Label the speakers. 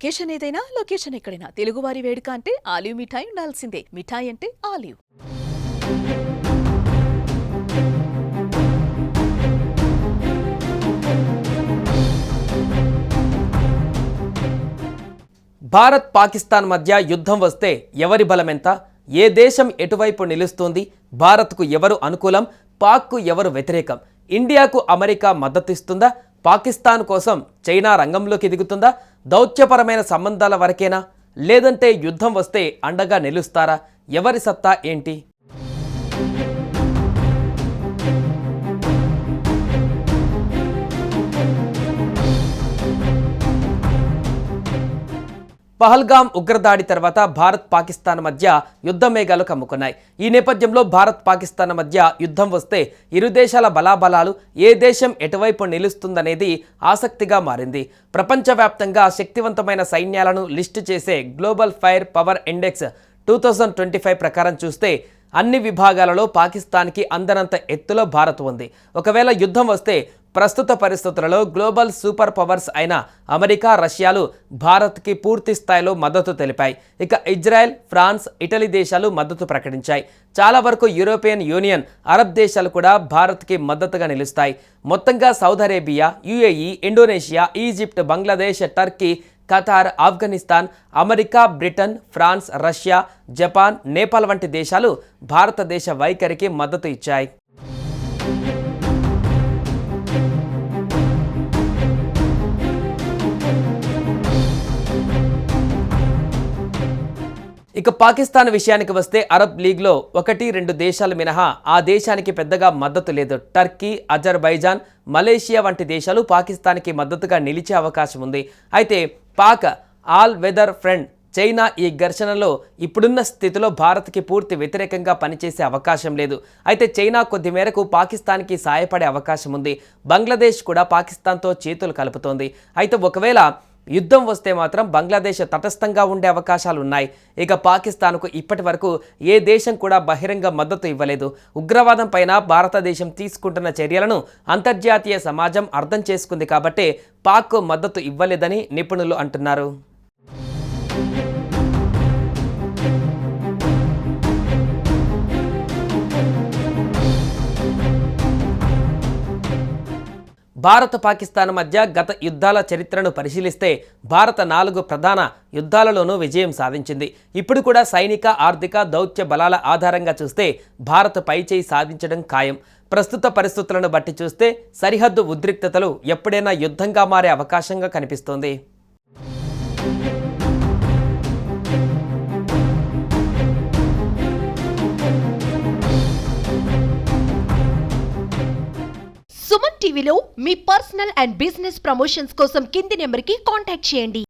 Speaker 1: Occasion ఏదైనా location ఎక్కడైనా తెలుగువారి వేడుక అంటే ఆలివ్ మిఠాయి ఉండాల్సిందే. మిఠాయి అంటే ఆలివ్.
Speaker 2: భారత్ పాకిస్తాన్ మధ్య యుద్ధం వస్తే ఎవరి బలమెంత? ఏ దేశం ఎటువైపు నిలుస్తుంది? భారత్కు ఎవరు అనుకూలం, పాక్కు ఎవరు వ్యతిరేకం? ఇండియాకు అమెరికా మద్దతిస్తుందా? పాకిస్తాన్ కోసం చైనా రంగంలోకి దిగుతుందా? దౌత్యపరమైన సంబంధాల వరకేనా, లేదంటే యుద్ధం వస్తే అండగా నిలుస్తారా? ఎవరి సత్తా ఏంటి? పహల్గామ్ ఉగ్రదాడి తర్వాత భారత్ పాకిస్తాన్ మధ్య యుద్ధ మేఘాలు కమ్ముకున్నాయి. ఈ నేపథ్యంలో భారత్ పాకిస్తాన్ మధ్య యుద్ధం వస్తే ఇరు దేశాల బలాబలాలు, ఏ దేశం ఎటువైపు నిలుస్తుందనేది ఆసక్తిగా మారింది. ప్రపంచవ్యాప్తంగా శక్తివంతమైన సైన్యాలను లిస్టు చేసే గ్లోబల్ ఫైర్ పవర్ ఇండెక్స్ 2025 ప్రకారం చూస్తే అన్ని విభాగాలలో పాకిస్తాన్కి అందనంత ఎత్తులో భారత్ ఉంది. ఒకవేళ యుద్ధం వస్తే ప్రస్తుత పరిస్థితులలో గ్లోబల్ సూపర్ పవర్స్ అయిన అమెరికా, రష్యాలు భారత్కి పూర్తి స్థాయిలో మద్దతు తెలిపాయి. ఇక ఇజ్రాయెల్, ఫ్రాన్స్, ఇటలీ దేశాలు మద్దతు ప్రకటించాయి. చాలా వరకు యూరోపియన్ యూనియన్, అరబ్ దేశాలు కూడా భారత్కి మద్దతుగా నిలుస్తాయి. మొత్తంగా Saudi Arabia, UAE, Indonesia, Egypt, Bangladesh, Turkey, Qatar, Afghanistan, America, Britain, France, Russia, Japan, Nepal వంటి దేశాలు భారతదేశ వైఖరికి మద్దతు ఇచ్చాయి. ఇక పాకిస్తాన్ విషయానికి వస్తే అరబ్ లీగ్లో 1-2 దేశాలు మినహా ఆ దేశానికి పెద్దగా మద్దతు లేదు. టర్కీ, అజర్బైజాన్, మలేషియా వంటి దేశాలు పాకిస్తాన్కి మద్దతుగా నిలిచే అవకాశం ఉంది. అయితే Pak all weather friend China ఈ ఘర్షణలో ఇప్పుడున్న స్థితిలో భారత్కి పూర్తి వ్యతిరేకంగా పనిచేసే అవకాశం లేదు. అయితే చైనా కొద్ది మేరకు పాకిస్తాన్కి సాయపడే అవకాశం ఉంది. బంగ్లాదేశ్ కూడా పాకిస్తాన్తో చేతులు కలుపుతోంది. అయితే ఒకవేళ యుద్ధం వస్తే మాత్రం బంగ్లాదేశ్ తటస్థంగా ఉండే అవకాశాలు ఉన్నాయి. ఇక పాకిస్తాన్కు ఇప్పటి వరకు ఏ దేశం కూడా బహిరంగ మద్దతు ఇవ్వలేదు. ఉగ్రవాదం పైన భారతదేశం తీసుకుంటున్న చర్యలను అంతర్జాతీయ సమాజం అర్థం చేసుకుంది కాబట్టే పాక్ మద్దతు ఇవ్వలేదని నిపుణులు అంటున్నారు. భారత పాకిస్తాన్ మధ్య గత యుద్ధాల చరిత్రను పరిశీలిస్తే భారత 4 ప్రధాన యుద్ధాలలోనూ విజయం సాధించింది. ఇప్పుడు కూడా సైనిక, ఆర్థిక, దౌత్య బలాల ఆధారంగా చూస్తే భారత్ పైచేయి సాధించడం ఖాయం. ప్రస్తుత పరిస్థితులను బట్టి చూస్తే సరిహద్దు ఉద్రిక్తతలు ఎప్పుడైనా యుద్ధంగా మారే అవకాశంగా కనిపిస్తోంది.
Speaker 3: సుమన్ టీవీలో మీ పర్సనల్ అండ్ బిజినెస్ ప్రమోషన్స్ కోసం కింది నెంబర్కి కాంటాక్ట్ చేయండి.